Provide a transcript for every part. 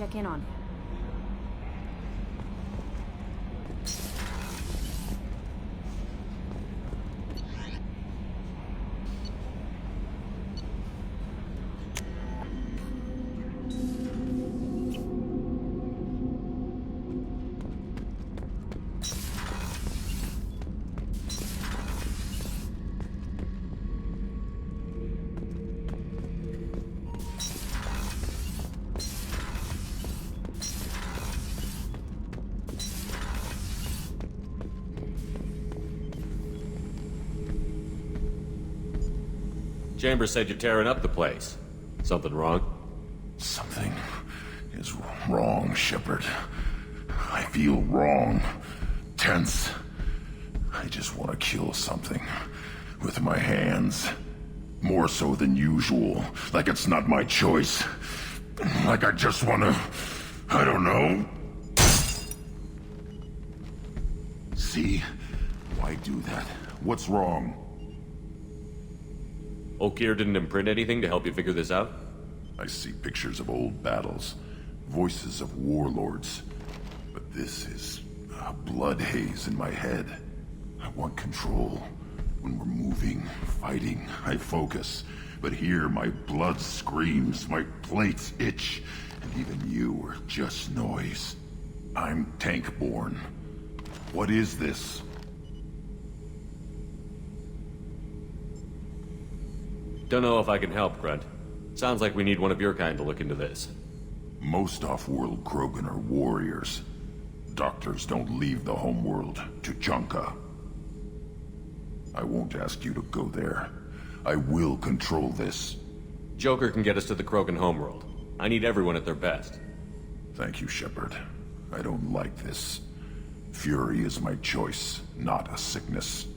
check in on you. Chambers said you're tearing up the place. Something wrong? Something is wrong, Shepard. I feel wrong. Tense. I just want to kill something. With my hands. More so than usual. Like it's not my choice. Like I just want to... I don't know. See? Why do that? What's wrong? Okir didn't imprint anything to help you figure this out? I see pictures of old battles, voices of warlords, but this is a blood haze in my head. I want control. When we're moving, fighting, I focus. But here my blood screams, my plates itch, and even you are just noise. I'm tank-born. What is this? Don't know if I can help, Grunt. Sounds like we need one of your kind to look into this. Most off-world Krogan are warriors. Doctors don't leave the homeworld to Junka. I won't ask you to go there. I will control this. Joker can get us to the Krogan homeworld. I need everyone at their best. Thank you, Shepard. I don't like this. Fury is my choice, not a sickness.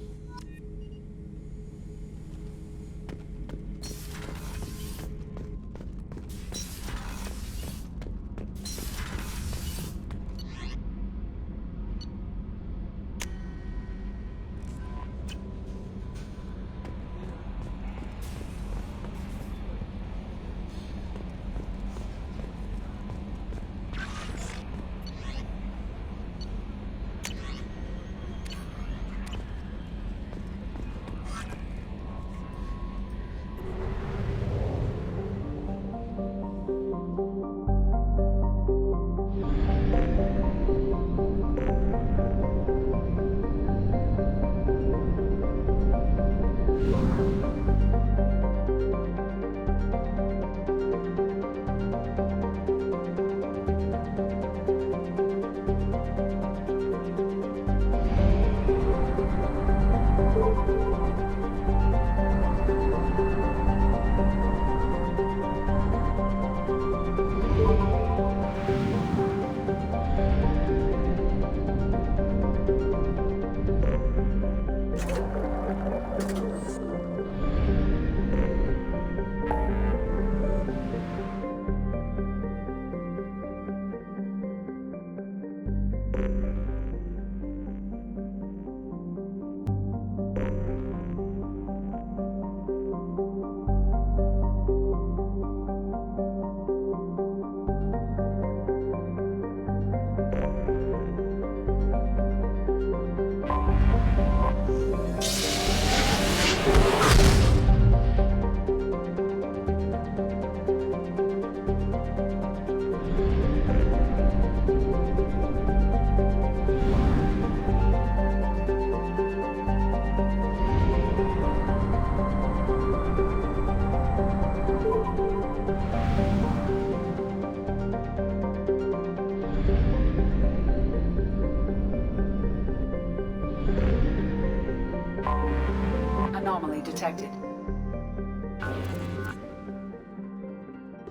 Anomaly detected.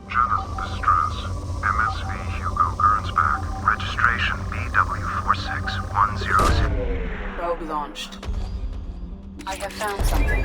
General distress. MSV Hugo Gernsback. Registration BW46106. Probe launched. I have found something.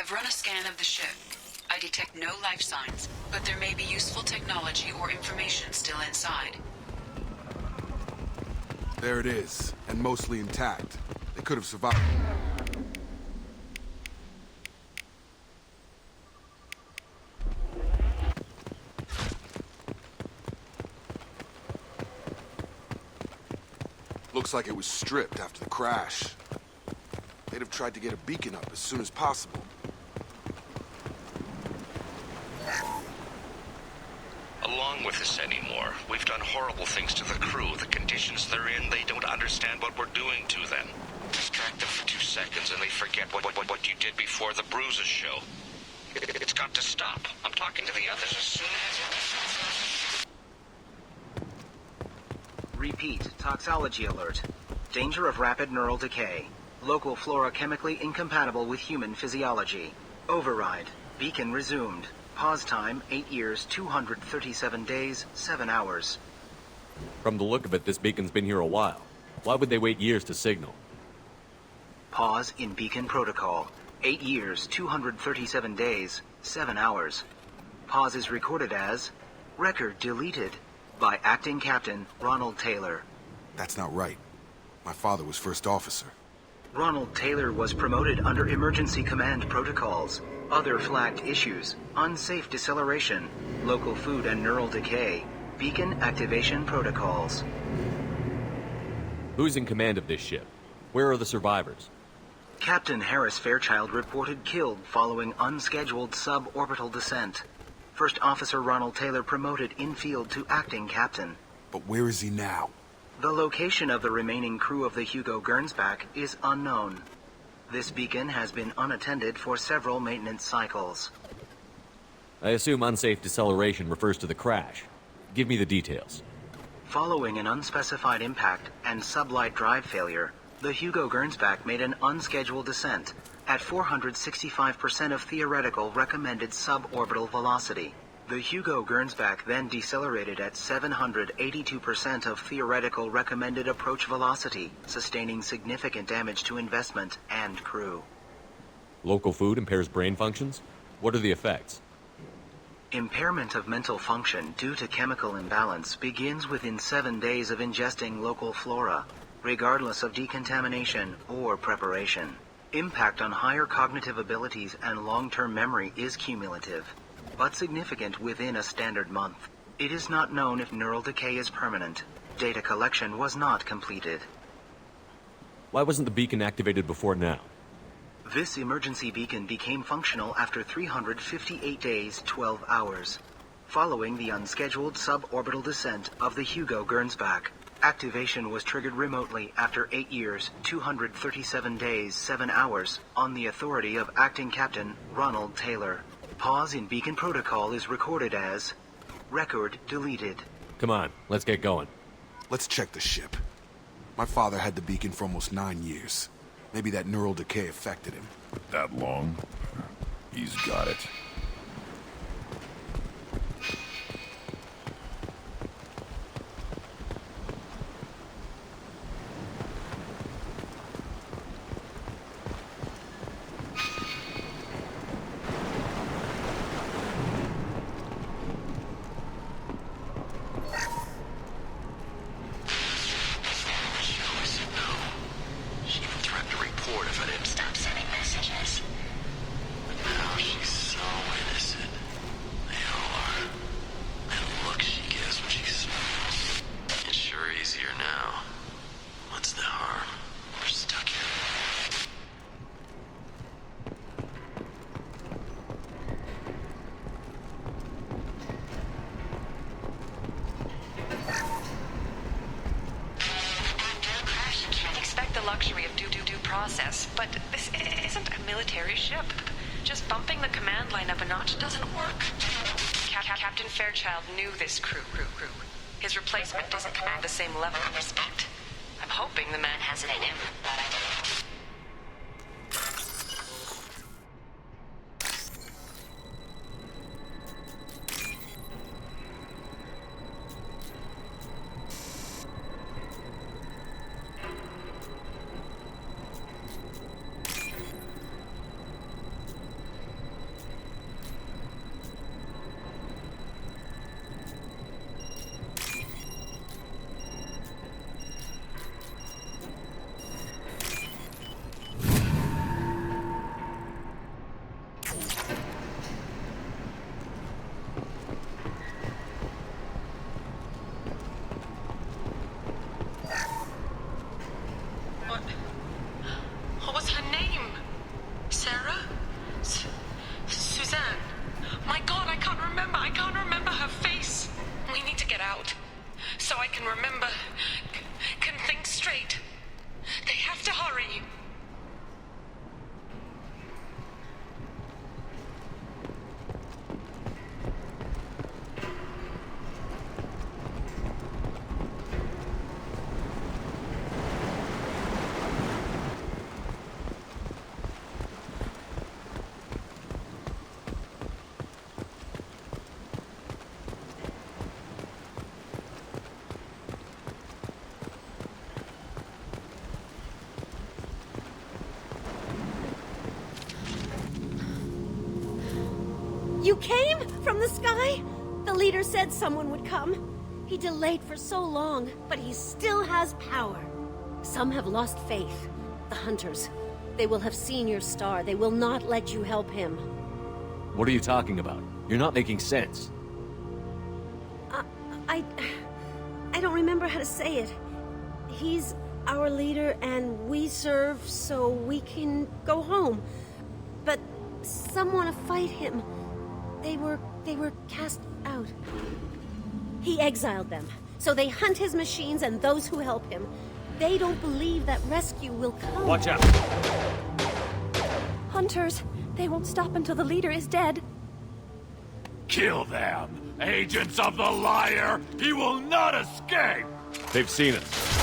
have run a scan of the ship. I detect no life signs, but there may be useful technology or information still inside. There it is, and mostly intact. They could have survived. Looks like it was stripped after the crash. They'd have tried to get a beacon up as soon as possible. Along with this anymore. We've done horrible things to the crew. The conditions they're in, they don't understand what we're doing to them. Distract them for 2 seconds and they forget what you did before the bruises show. It's got to stop. I'm talking to the others as soon as... Repeat, toxology alert. Danger of rapid neural decay. Local flora chemically incompatible with human physiology. Override. Beacon resumed. Pause time, 8 years, 237 days, 7 hours. From the look of it, this beacon's been here a while. Why would they wait years to signal? Pause in beacon protocol. 8 years, 237 days, 7 hours. Pause is recorded as record deleted by acting captain Ronald Taylor. That's not right. My father was first officer. Ronald Taylor was promoted under emergency command protocols. Other flagged issues: unsafe deceleration, local food and neural decay, beacon activation protocols. Who's in command of this ship? Where are the survivors? Captain Harris Fairchild reported killed following unscheduled suborbital descent. First Officer Ronald Taylor promoted in-field to acting captain. But where is he now? The location of the remaining crew of the Hugo Gernsback is unknown. This beacon has been unattended for several maintenance cycles. I assume unsafe deceleration refers to the crash. Give me the details. Following an unspecified impact and sublight drive failure, the Hugo Gernsback made an unscheduled descent at 465% of theoretical recommended suborbital velocity. The Hugo Gernsback then decelerated at 782% of theoretical recommended approach velocity, sustaining significant damage to investment and crew. Local food impairs brain functions? What are the effects? Impairment of mental function due to chemical imbalance begins within 7 days of ingesting local flora, regardless of decontamination or preparation. Impact on higher cognitive abilities and long-term memory is cumulative, but significant within a standard month. It is not known if neural decay is permanent. Data collection was not completed. Why wasn't the beacon activated before now? This emergency beacon became functional after 358 days, 12 hours, following the unscheduled suborbital descent of the Hugo Gernsback. Activation was triggered remotely after 8 years, 237 days, 7 hours, on the authority of Acting Captain Ronald Taylor. Pause in beacon protocol is recorded as record deleted. Come on, let's get going. Let's check the ship. My father had the beacon for almost 9 years. Maybe that neural decay affected him. That long? He's got it. Luxury of due process, but this isn't a military ship. Just bumping the command line up a notch doesn't work. Captain Fairchild knew this crew. His replacement doesn't command the same level of respect. I'm hoping the man has it in him. You came from the sky? The leader said someone would come. He delayed for so long, but he still has power. Some have lost faith. The hunters. They will have seen your star. They will not let you help him. What are you talking about? You're not making sense. I don't remember how to say it. He's our leader and we serve so we can go home. But some want to fight him. They were cast out. He exiled them, so they hunt his machines and those who help him. They don't believe that rescue will come. Watch out! Hunters, they won't stop until the leader is dead. Kill them! Agents of the liar! He will not escape! They've seen us.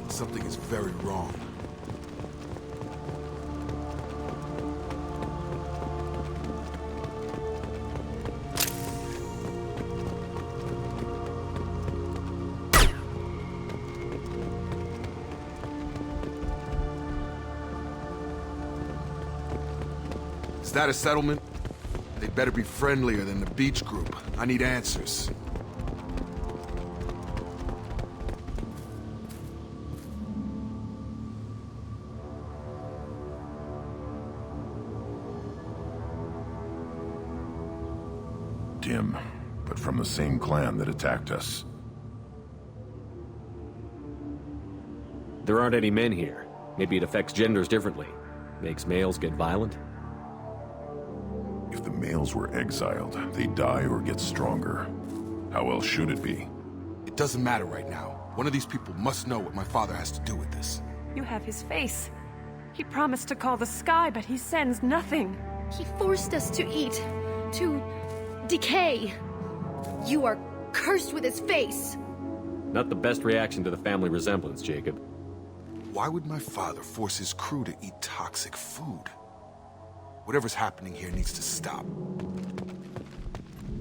Something is very wrong. Is that a settlement? They better be friendlier than the beach group. I need answers. Dim, but from the same clan that attacked us. There aren't any men here. Maybe it affects genders differently. Makes males get violent? If the males were exiled, they die or get stronger. How else should it be? It doesn't matter right now. One of these people must know what my father has to do with this. You have his face. He promised to call the sky, but he sends nothing. He forced us to eat, to decay. You are cursed with his face. Not the best reaction to the family resemblance, Jacob. Why would my father force his crew to eat toxic food? Whatever's happening here needs to stop.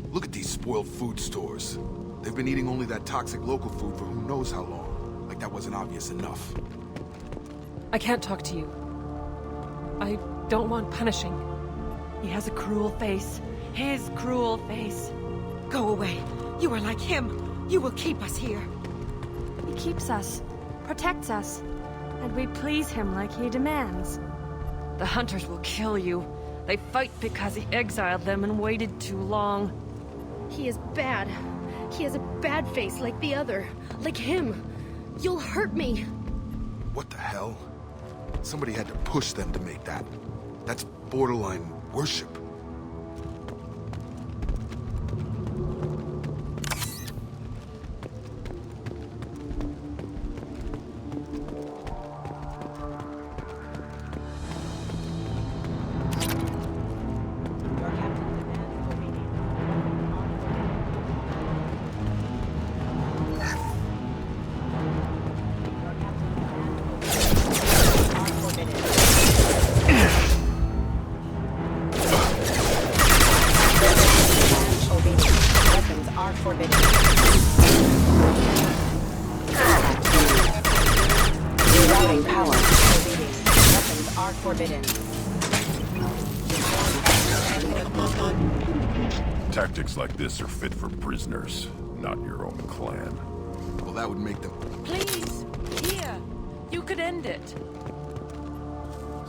Look at these spoiled food stores. They've been eating only that toxic local food for who knows how long. Like that wasn't obvious enough. I can't talk to you. I don't want punishing. He has a cruel face. His cruel face. Go away. You are like him. You will keep us here. He keeps us, protects us, and we please him like he demands. The hunters will kill you. They fight because he exiled them and waited too long. He is bad. He has a bad face like the other. Like him. You'll hurt me. What the hell? Somebody had to push them to make that. That's borderline worship. Tactics like this are fit for prisoners, not your own clan. Well, that would make them... Please, here. You could end it.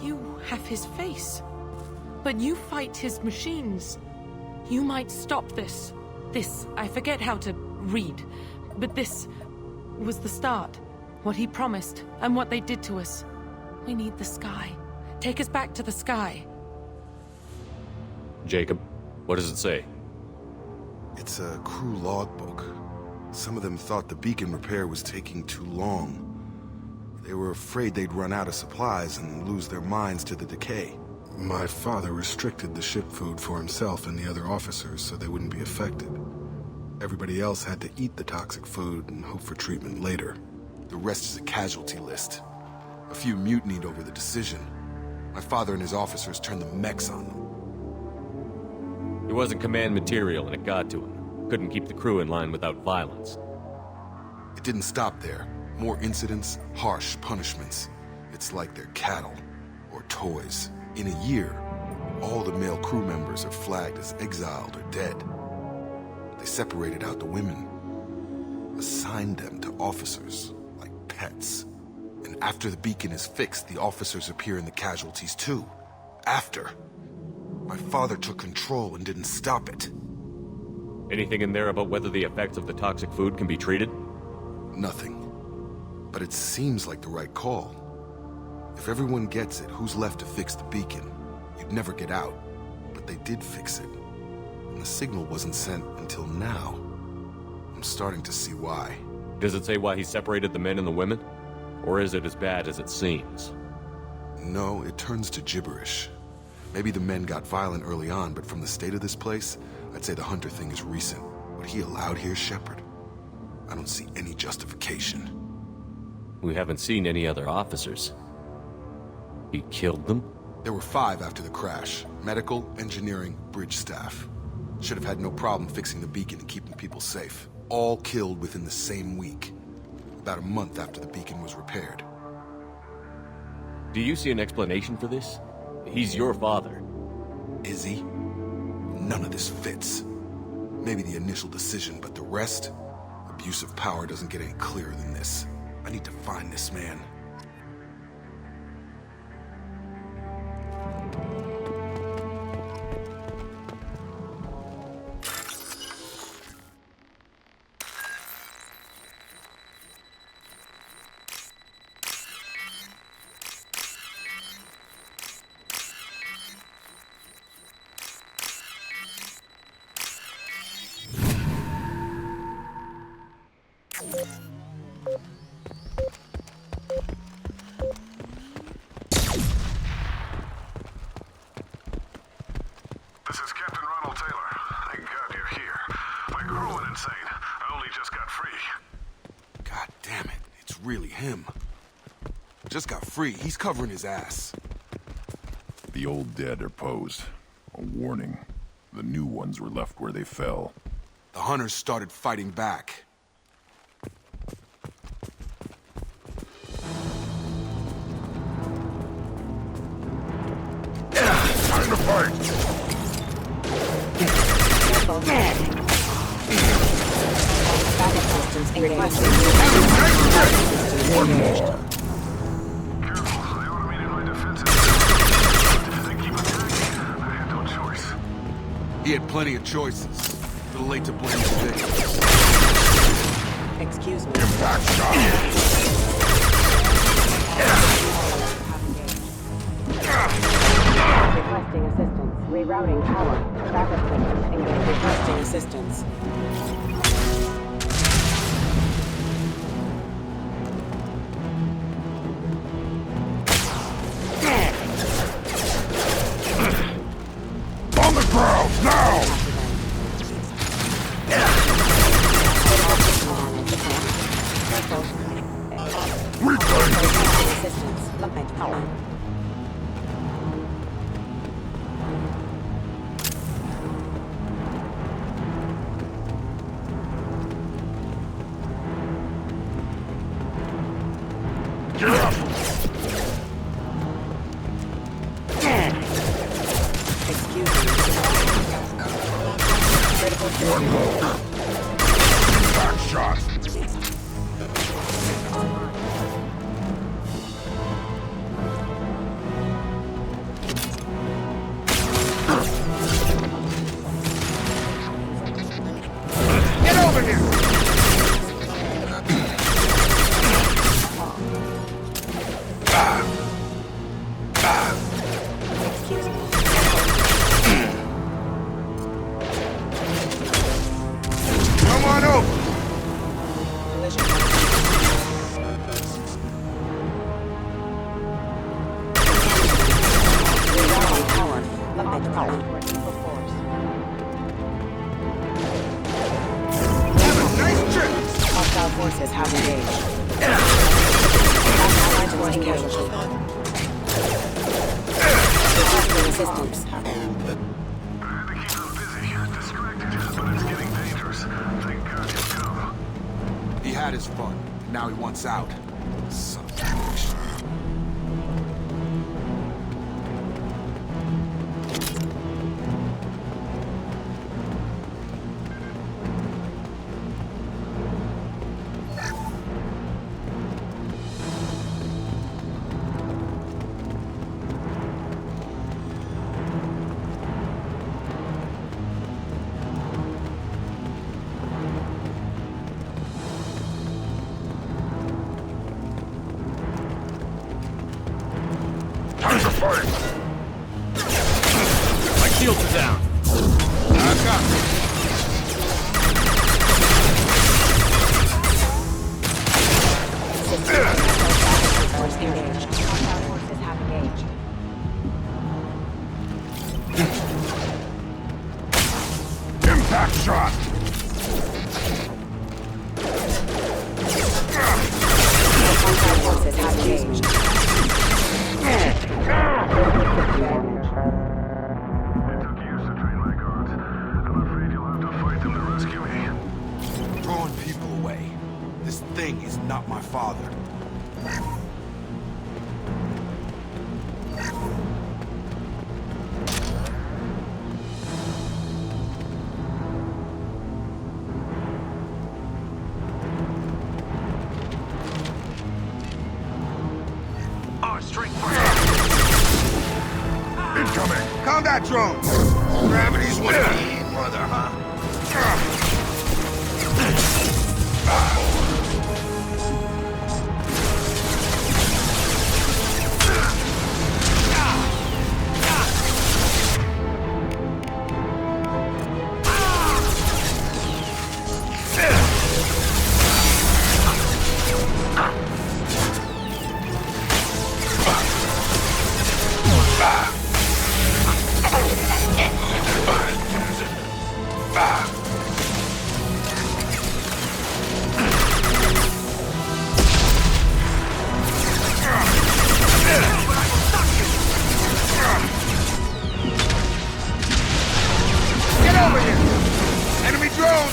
You have his face. But you fight his machines. You might stop this. This, I forget how to read. But this was the start. What he promised, and what they did to us. We need the sky. Take us back to the sky. Jacob, what does it say? It's a crew logbook. Some of them thought the beacon repair was taking too long. They were afraid they'd run out of supplies and lose their minds to the decay. My father restricted the ship food for himself and the other officers so they wouldn't be affected. Everybody else had to eat the toxic food and hope for treatment later. The rest is a casualty list. A few mutinied over the decision. My father and his officers turned the mechs on them. He wasn't command material and it got to him. Couldn't keep the crew in line without violence. It didn't stop there. More incidents, harsh punishments. It's like they're cattle or toys. In a year, all the male crew members are flagged as exiled or dead. They separated out the women, assigned them to officers like pets. And after the beacon is fixed, the officers appear in the casualties too. After. My father took control and didn't stop it. Anything in there about whether the effects of the toxic food can be treated? Nothing. But it seems like the right call. If everyone gets it, who's left to fix the beacon? You'd never get out. But they did fix it. And the signal wasn't sent until now. I'm starting to see why. Does it say why he separated the men and the women? Or is it as bad as it seems? No, it turns to gibberish. Maybe the men got violent early on, but from the state of this place, I'd say the Hunter thing is recent. What he allowed here, Shepard, I don't see any justification. We haven't seen any other officers. He killed them? There were 5 after the crash. Medical, engineering, bridge staff. Should have had no problem fixing the beacon and keeping people safe. All killed within the same week. About a month after the beacon was repaired. Do you see an explanation for this? He's your father. Is he? None of this fits. Maybe the initial decision, but the rest? Abuse of power doesn't get any clearer than this. I need to find this man. This is Captain Ronald Taylor. Thank God you're here. My crew went insane. I only just got free. God damn it, it's really him. Just got free, he's covering his ass. The old dead are posed. A warning. The new ones were left where they fell. The hunters started fighting back. Time to fight! One more. Careful, I automated my defenses. They keep attacking. I had no choice. He had plenty of choices. A little late to blame his victims. Excuse me. Impact shot! Requesting assistance. Rerouting power. Backup system engaged. Requesting assistance. On the ground, now! Requesting assistance. Light power. One more. Back shot. Get over here! Come on over! Rerouting power. Limit power. Have a nice trip! Hostile forces have engaged. Allied force engaged. Requesting assistance. I had to keep them busy, distracted, but it's getting dangerous. Thank God you've come. He had his fun. Now he wants out. Son of a bitch. Time to fight! My shields are down. Back up. Force engaged. Hostile forces have engaged. Impact shot! Hostile forces have engaged. It took years to train my guards. I'm afraid you'll have to fight them to rescue me. Throwing people away. This thing is not my father. Incoming! Combat drone! Gravity's what we need, brother, huh? Get over here! Enemy drone!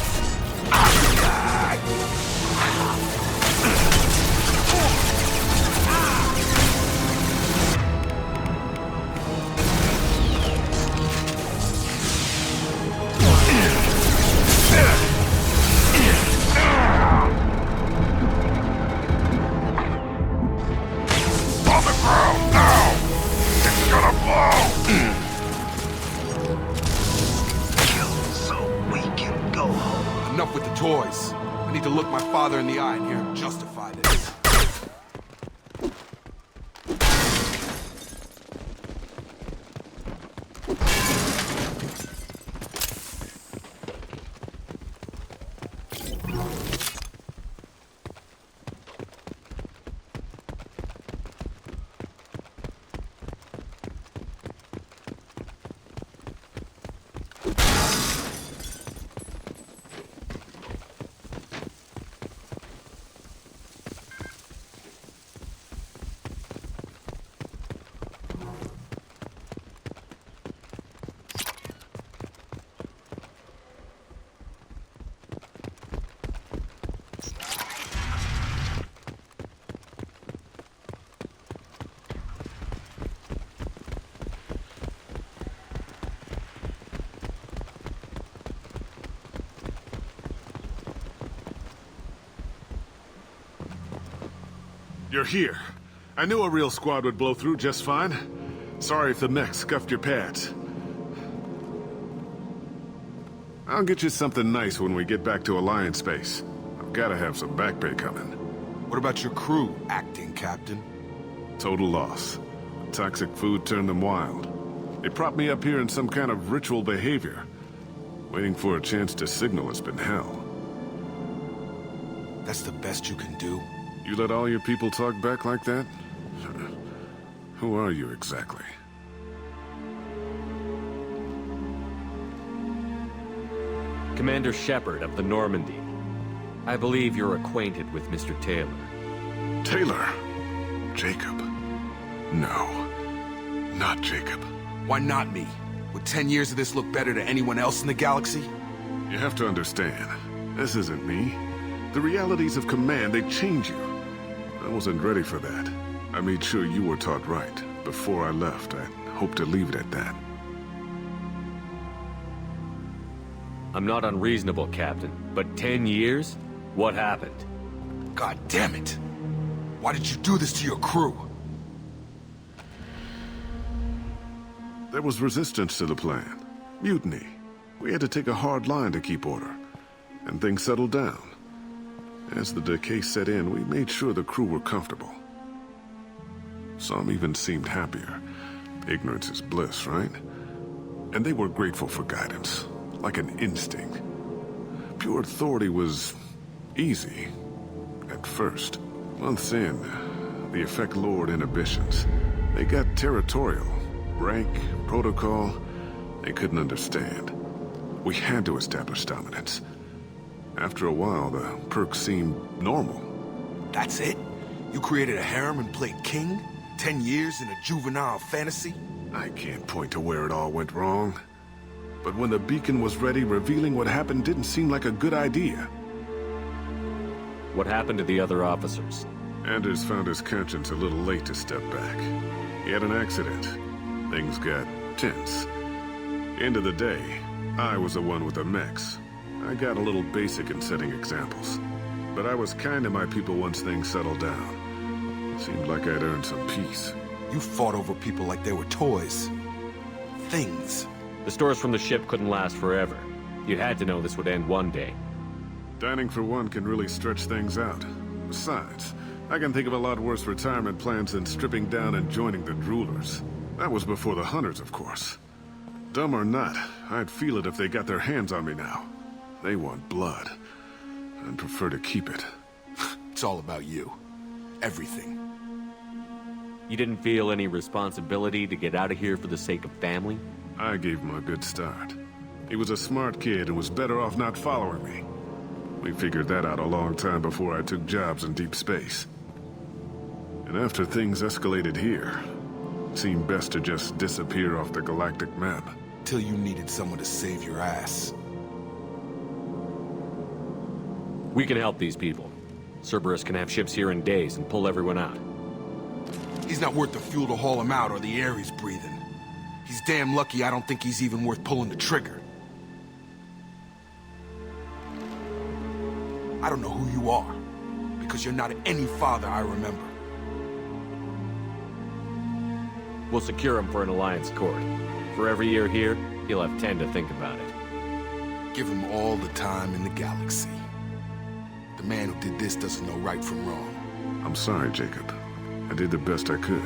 On the ground, now! It's gonna blow! So we can go home. Enough with the toys. I need to look my father in the eye in here and justify this. You're here. I knew a real squad would blow through just fine. Sorry if the mech scuffed your pads. I'll get you something nice when we get back to Alliance Base. I've gotta have some back pay coming. What about your crew, acting captain? Total loss. Toxic food turned them wild. They propped me up here in some kind of ritual behavior. Waiting for a chance to signal has been hell. That's the best you can do? You let all your people talk back like that? Who are you exactly? Commander Shepard of the Normandy. I believe you're acquainted with Mr. Taylor. Taylor? Jacob? No. Not Jacob. Why not me? Would 10 years of this look better to anyone else in the galaxy? You have to understand, this isn't me. The realities of command, they change you. I wasn't ready for that. I made sure you were taught right. Before I left, I hoped to leave it at that. I'm not unreasonable, Captain, but 10 years? What happened? God damn it! Why did you do this to your crew? There was resistance to the plan. Mutiny. We had to take a hard line to keep order. And things settled down. As the decay set in, we made sure the crew were comfortable. Some even seemed happier. Ignorance is bliss, right? And they were grateful for guidance, like an instinct. Pure authority was easy, at first. Months in, the effect lowered inhibitions. They got territorial. Rank, protocol, they couldn't understand. We had to establish dominance. After a while, the perks seemed normal. That's it? You created a harem and played king? 10 years in a juvenile fantasy? I can't point to where it all went wrong. But when the beacon was ready, revealing what happened didn't seem like a good idea. What happened to the other officers? Anders found his conscience a little late to step back. He had an accident. Things got tense. End of the day, I was the one with the mechs. I got a little basic in setting examples. But I was kind to my people once things settled down. Seemed like I'd earned some peace. You fought over people like they were toys. Things. The stores from the ship couldn't last forever. You had to know this would end one day. Dining for one can really stretch things out. Besides, I can think of a lot worse retirement plans than stripping down and joining the droolers. That was before the hunters, of course. Dumb or not, I'd feel it if they got their hands on me now. They want blood. I'd prefer to keep it. It's all about you. Everything. You didn't feel any responsibility to get out of here for the sake of family? I gave him a good start. He was a smart kid and was better off not following me. We figured that out a long time before I took jobs in deep space. And after things escalated here, it seemed best to just disappear off the galactic map. Till you needed someone to save your ass. We can help these people. Cerberus can have ships here in days and pull everyone out. He's not worth the fuel to haul him out or the air he's breathing. He's damn lucky I don't think he's even worth pulling the trigger. I don't know who you are, because you're not any father I remember. We'll secure him for an Alliance court. For every year here, he'll have 10 to think about it. Give him all the time in the galaxy. The man who did this doesn't know right from wrong. I'm sorry, Jacob. I did the best I could.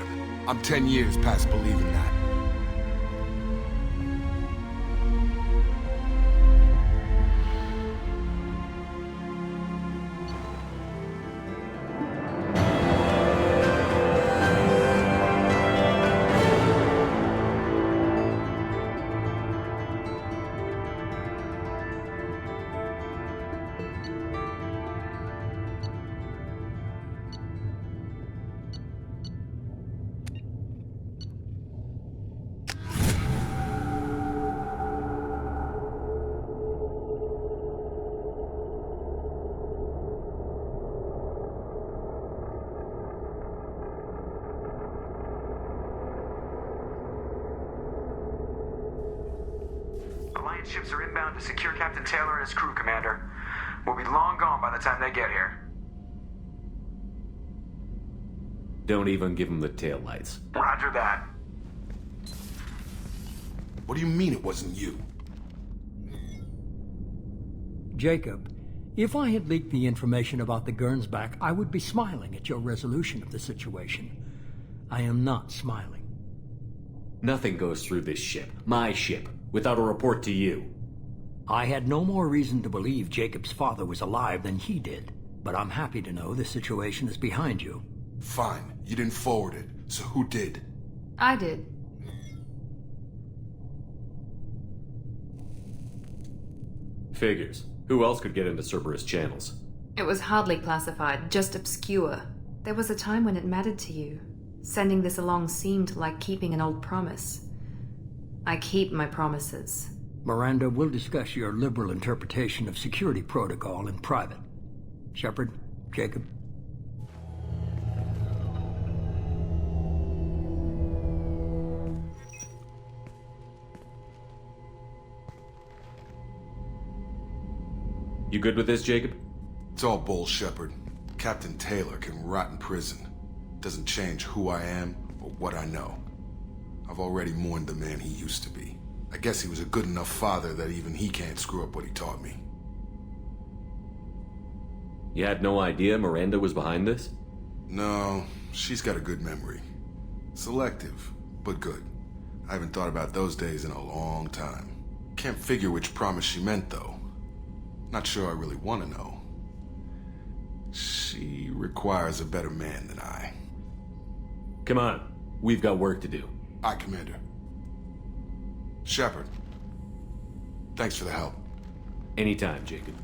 I'm 10 years past believing that. Alliance ships are inbound to secure Captain Taylor and his crew, Commander. We'll be long gone by the time they get here. Don't even give him the taillights. Roger that. What do you mean it wasn't you? Jacob, if I had leaked the information about the Gernsback, I would be smiling at your resolution of the situation. I am not smiling. Nothing goes through this ship, my ship, without a report to you. I had no more reason to believe Jacob's father was alive than he did, but I'm happy to know the situation is behind you. Fine, you didn't forward it, so who did? I did. Figures. Who else could get into Cerberus channels? It was hardly classified, just obscure. There was a time when it mattered to you. Sending this along seemed like keeping an old promise. I keep my promises. Miranda, we'll discuss your liberal interpretation of security protocol in private. Shepard, Jacob. You good with this, Jacob? It's all bull, Shepard. Captain Taylor can rot in prison. Doesn't change who I am or what I know. I've already mourned the man he used to be. I guess he was a good enough father that even he can't screw up what he taught me. You had no idea Miranda was behind this? No, she's got a good memory. Selective, but good. I haven't thought about those days in a long time. Can't figure which promise she meant, though. Not sure I really want to know. She requires a better man than I. Come on, we've got work to do. Aye, Commander. Shepard, thanks for the help. Anytime, Jacob.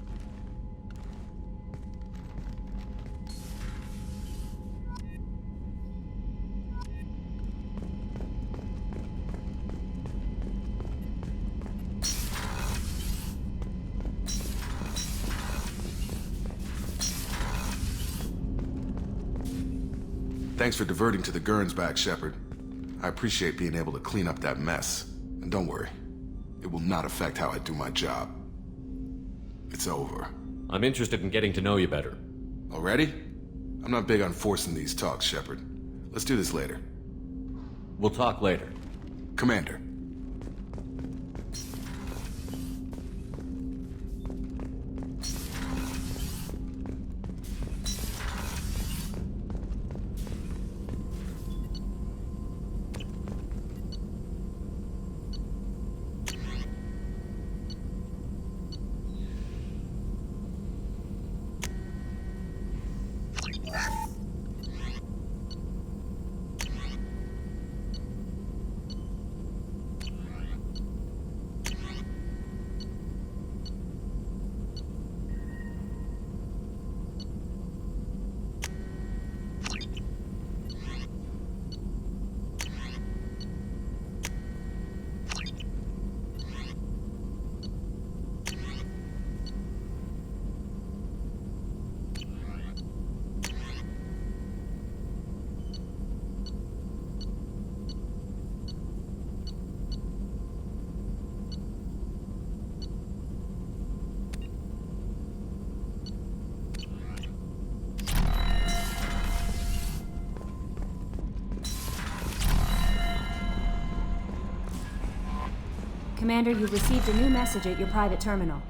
Thanks for diverting to the Gernsback, Shepard. I appreciate being able to clean up that mess. And don't worry, it will not affect how I do my job. It's over. I'm interested in getting to know you better. Already? I'm not big on forcing these talks, Shepard. Let's do this later. We'll talk later. Commander. Commander, you've received a new message at your private terminal.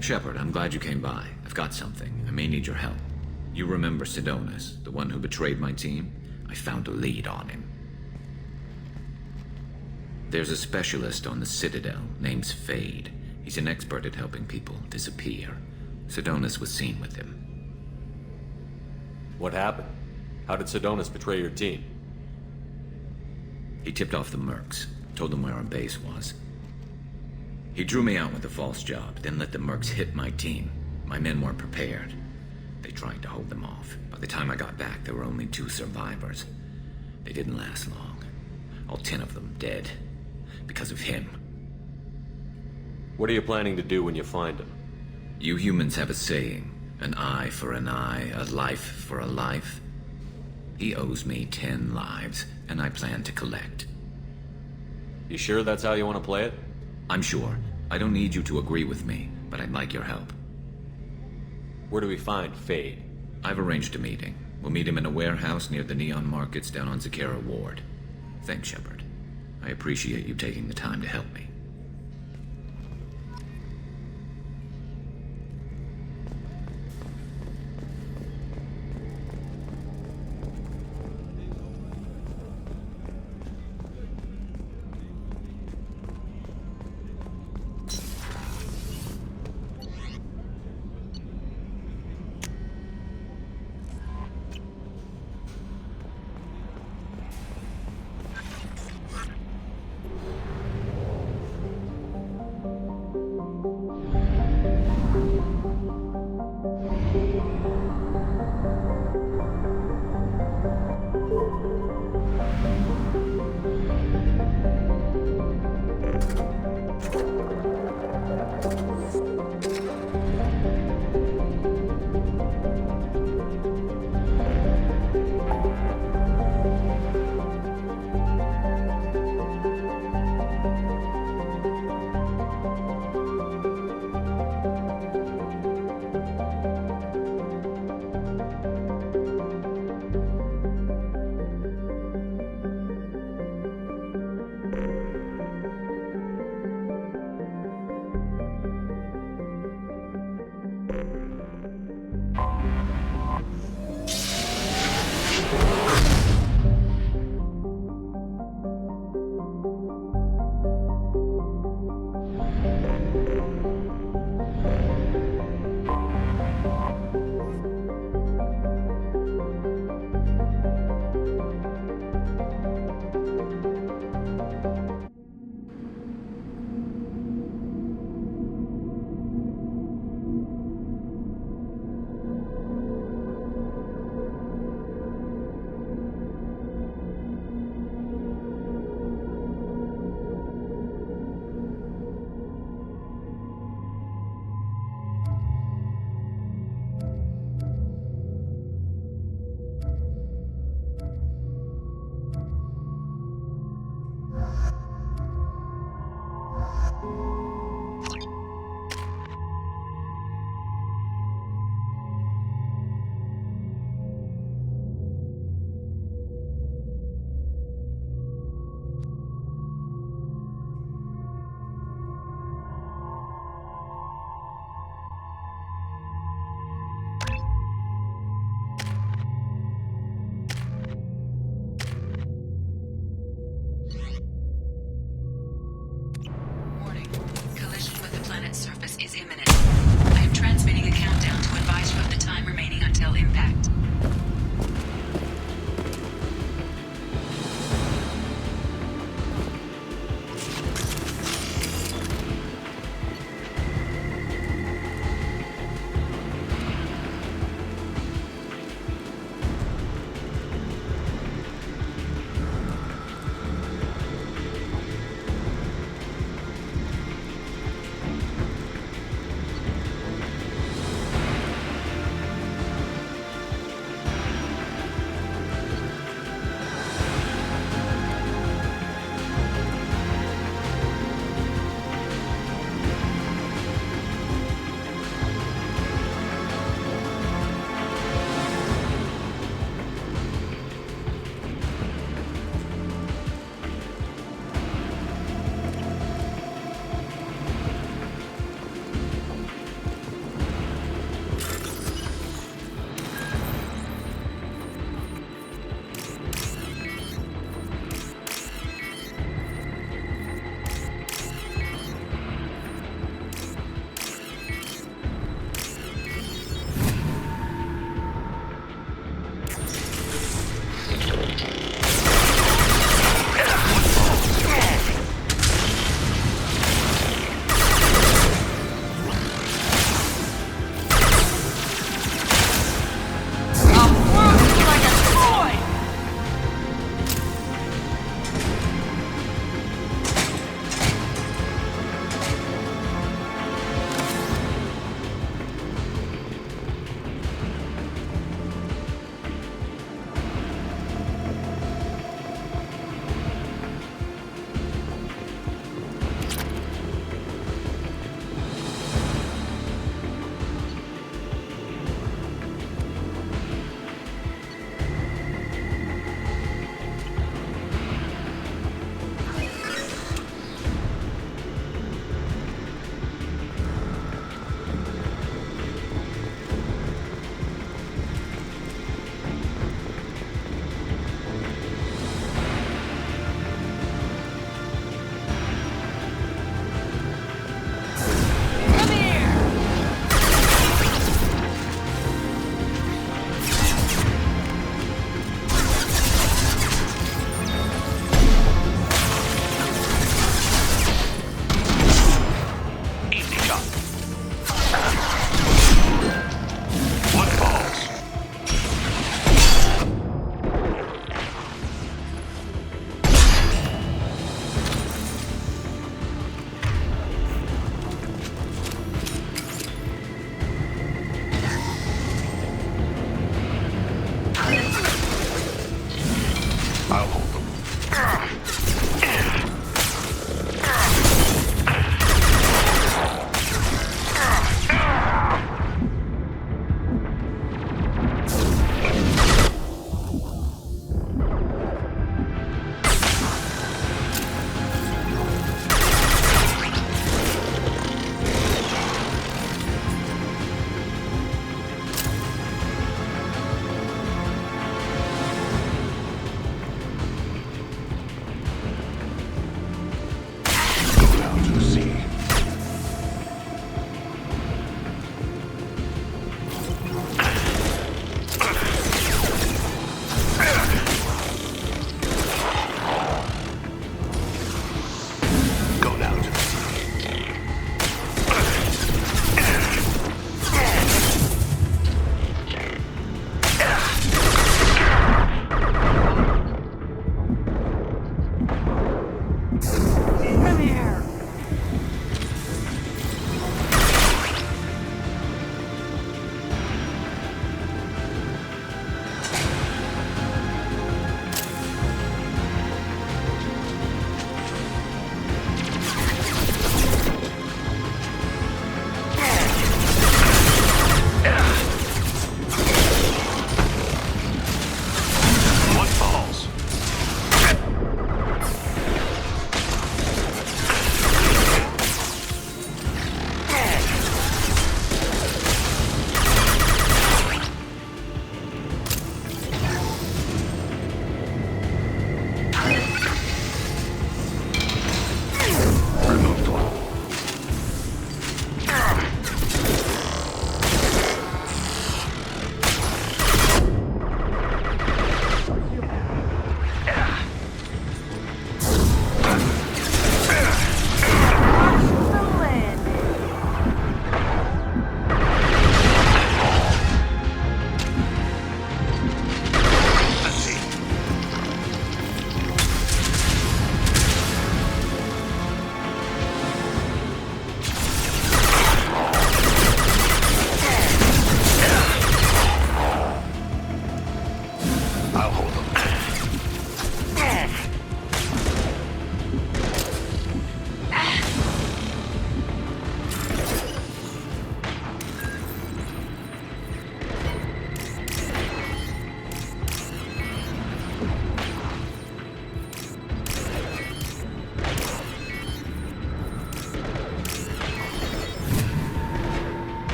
Shepard, I'm glad you came by. I've got something. I may need your help. You remember Sidonis, the one who betrayed my team? I found a lead on him. There's a specialist on the Citadel named Fade. He's an expert at helping people disappear. Sidonis was seen with him. What happened? How did Sidonis betray your team? He tipped off the mercs, told them where our base was. He drew me out with a false job, then let the mercs hit my team. My men weren't prepared. They tried to hold them off. By the time I got back, there were only 2 survivors. They didn't last long. All 10 of them dead. Because of him. What are you planning to do when you find him? You humans have a saying. An eye for an eye, a life for a life. He owes me 10 lives, and I plan to collect. You sure that's how you want to play it? I'm sure. I don't need you to agree with me, but I'd like your help. Where do we find Fade? I've arranged a meeting. We'll meet him in a warehouse near the Neon Markets down on Zakera Ward. Thanks, Shepard. I appreciate you taking the time to help me.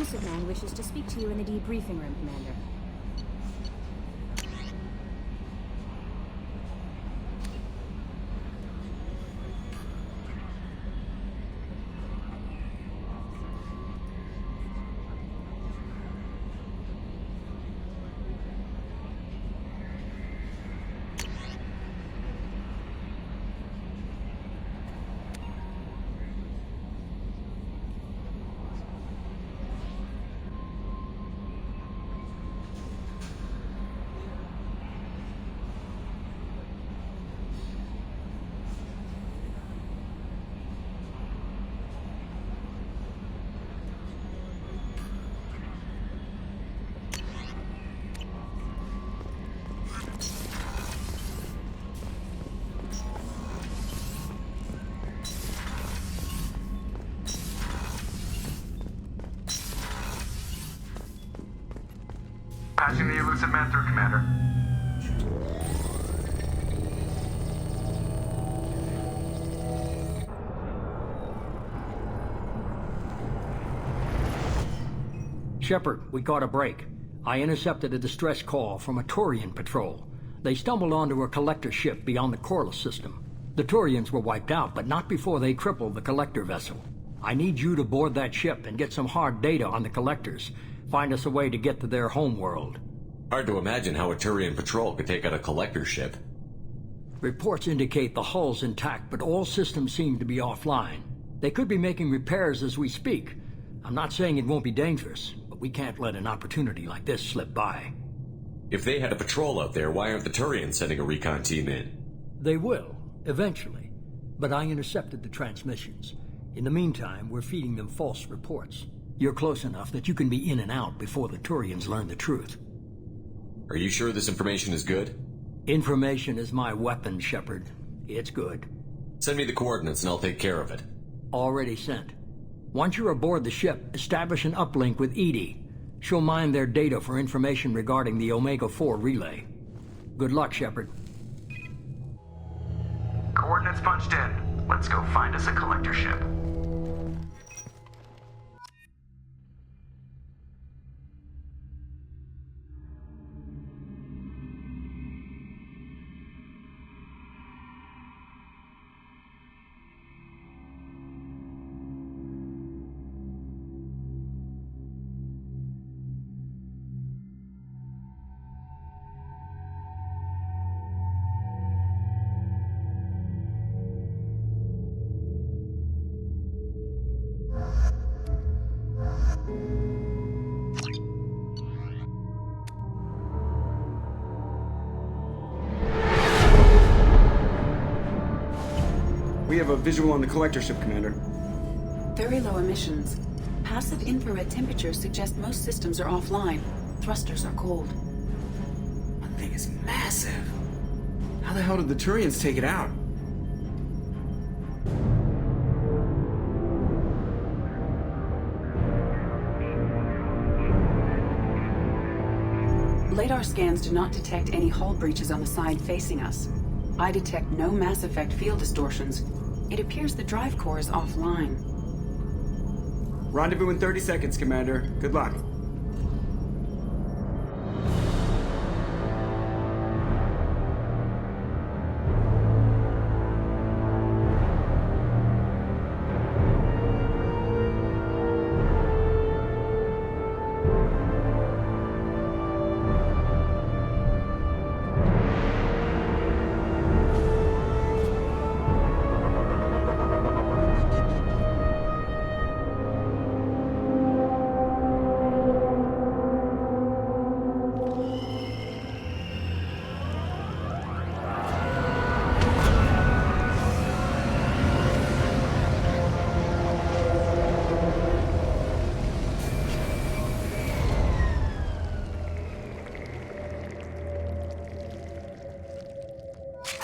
Elusive Man wishes to speak to you in the debriefing room, Commander. Patching the Elusive Man through, Commander. Shepard, we caught a break. I intercepted a distress call from a Turian patrol. They stumbled onto a collector ship beyond the Corliss system. The Turians were wiped out, but not before they crippled the collector vessel. I need you to board that ship and get some hard data on the collectors. Find us a way to get to their home world. Hard to imagine how a Turian patrol could take out a collector ship. Reports indicate the hull's intact, but all systems seem to be offline. They could be making repairs as we speak. I'm not saying it won't be dangerous, but we can't let an opportunity like this slip by. If they had a patrol out there, why aren't the Turians sending a recon team in? They will, eventually. But I intercepted the transmissions. In the meantime, we're feeding them false reports. You're close enough that you can be in and out before the Turians learn the truth. Are you sure this information is good? Information is my weapon, Shepard. It's good. Send me the coordinates and I'll take care of it. Already sent. Once you're aboard the ship, establish an uplink with Edie. She'll mine their data for information regarding the Omega-4 relay. Good luck, Shepard. Coordinates punched in. Let's go find us a collector ship. We have a visual on the collector ship, Commander. Very low emissions. Passive infrared temperatures suggest most systems are offline. Thrusters are cold. That thing is massive. How the hell did the Turians take it out? Radar scans do not detect any hull breaches on the side facing us. I detect no Mass Effect field distortions. It appears the drive core is offline. Rendezvous in 30 seconds, Commander. Good luck.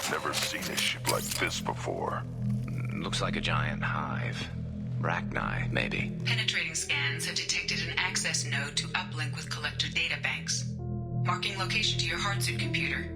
Never seen a ship like this before. Looks like a giant hive. Rachni, maybe. Penetrating scans have detected an access node to uplink with collector data banks. Marking location to your hardsuit computer.